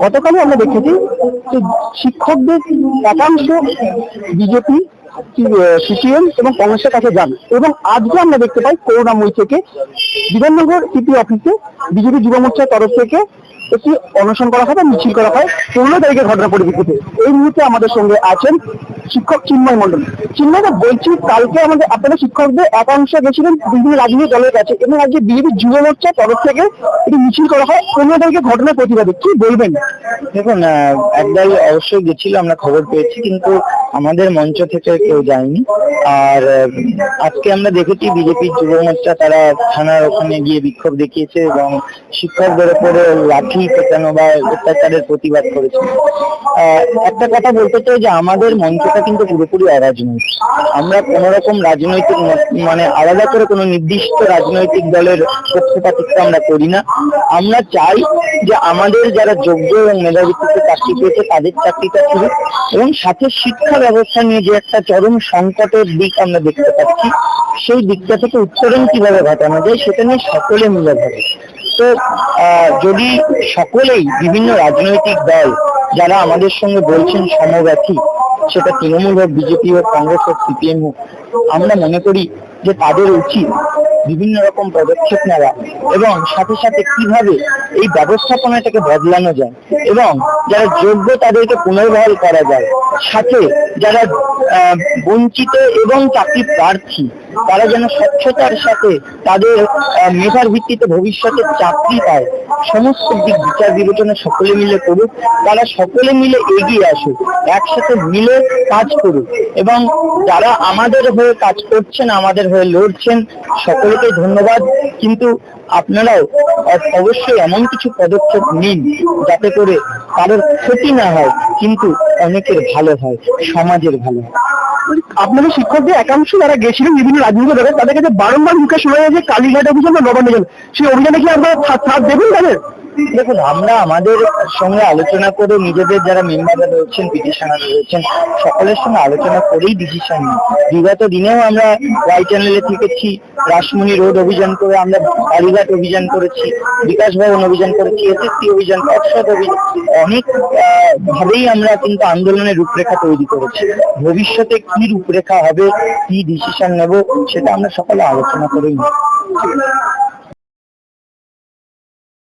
গতকালই আমরা দেখেছি যে শিক্ষকদের একাংশ বিজেপি, সিপিএম এবং কংগ্রেসের কাছে যান, এবং আজকে আমরা দেখতে পাই করুণাময়ী থেকে বিধাননগর সিপি অফিসে বিজেপি যুব মোর্চার তরফ থেকে একটি অনশন করা হয় বা মিছিল করা হয় 16 তারিখের ঘটনা পরিপ্রেক্ষিতে। এই মুহূর্তে আমাদের সঙ্গে আছেন শিক্ষক চিন্ময় মন্ডল। চিন্ময়, বলছি কালকে আমাদের আপনারা শিক্ষকদের একাংশ গেছিলেন বিভিন্ন রাজনৈতিক দলের কাছে এবং আজকে বিজেপি যুব মোর্চার তরফ থেকে একটি মিছিল করা হয় 15 তারিখের ঘটনার প্রতিবাদে, কি বলবেন? দেখুন, একদল অবশ্যই গেছিল, আমরা খবর পেয়েছি, কিন্তু আমাদের মঞ্চ থেকে কেউ যায়নি। আর আজকে আমরা দেখেছি বিজেপির যুব মোর্চা তারা থানার ওখানে গিয়ে বিক্ষোভ দেখিয়েছে এবং শিক্ষকদের উপরে লাঠি পেটানো বা অত্যাচারের প্রতিবাদ করেছে। একটা কথা বলতে চাই যে আমাদের মঞ্চটা কিন্তু পুরোপুরি অরাজনৈতিক। আমরা কোন রকম রাজনৈতিক মানে আলাদা করে কোনো নির্দিষ্ট রাজনৈতিক দলের পক্ষপাতিত্ব আমরা করি না। আমরা চাই যে আমাদের যারা যোগ্য এবং মেধাভিত্তিতে চাকরি পেয়েছে তাদের চাকরিটা ছিল, এবং সাথে শিক্ষা ব্যবস্থা নিয়ে যে একটা চরম সংকটের দিক আমরা দেখতে পাচ্ছি, সেই দিকটা থেকে উত্তরণ কিভাবে ঘটানো যায় সেটা নিয়ে সকলে মিলে ভাবে। তো যদি সকলেই, বিভিন্ন রাজনৈতিক দল যারা আমাদের সঙ্গে বলছেন সমব্যথী, সেটা তৃণমূল হোক, বিজেপি হোক, কংগ্রেস হোক, সিপিএম হোক, আমরা মনে করি যে তাদের উচিত বিভিন্ন রকম পদক্ষেপ নেওয়া এবং সাথে সাথে কিভাবে এই ব্যবস্থাপনাটাকে বদলানো যায় এবং যারা যোগ্য তাদেরকে পুনর্বহাল করা যায়, সাথে যারা বঞ্চিত এবং চাকরি প্রার্থী তারা যেন স্বচ্ছতার সাথে তাদের মেধার ভিত্তিতে ভবিষ্যতে চাকরি পায়, সমস্ত দিক বিচার বিবেচনা সকলে মিলে করুক। তারা সকলে মিলে এগিয়ে আসুক, একসাথে মিলে কাজ করুক, এবং যারা আমাদের হয়ে কাজ করছেন, আমাদের হয়ে লড়ছেন, সকলকে ধন্যবাদ। কিন্তু আপনারাও অবশ্যই এমন কিছু পদক্ষেপ নিন যাতে করে কারোর ক্ষতি না হয়, কিন্তু অনেকের ভালো হয়, সমাজের ভালো হয়। আপনাদের শিক্ষকদের একাংশ যারা গেছিলেন বিভিন্ন রাজনৈতিক দলে, তাদের কাছে বারংবার মুখে শোনা যায় যে কালীঘাট অভিযান বা নবান্ন অভিযান, সেই অভিযানে কি আপনারা সাথ দেবেন তাদের? দেখুন, আমরা আমাদের সঙ্গে আলোচনা করে নিজেদের যারা মেম্বাররা রয়েছেন, পিটিশনার রয়েছেন, সকলের সঙ্গে আলোচনা করেই ডিসিশন নিই। বিগত দিনেও আমরা ওয়াই চ্যানেলে থেকেছি, রাসমণি রোড অভিযান করে আমরা কালীঘাট অভিযান করেছি, বিকাশ ভবন অভিযান করেছি, এসএসসি অভিযান, অক্ষত অভিযান, অনেক ভাবেই আমরা কিন্তু আন্দোলনের রূপরেখা তৈরি করেছি। ভবিষ্যতে কি রূপরেখা হবে, কি ডিসিশন নেব, সেটা আমরা সকলে আলোচনা করেই নিই।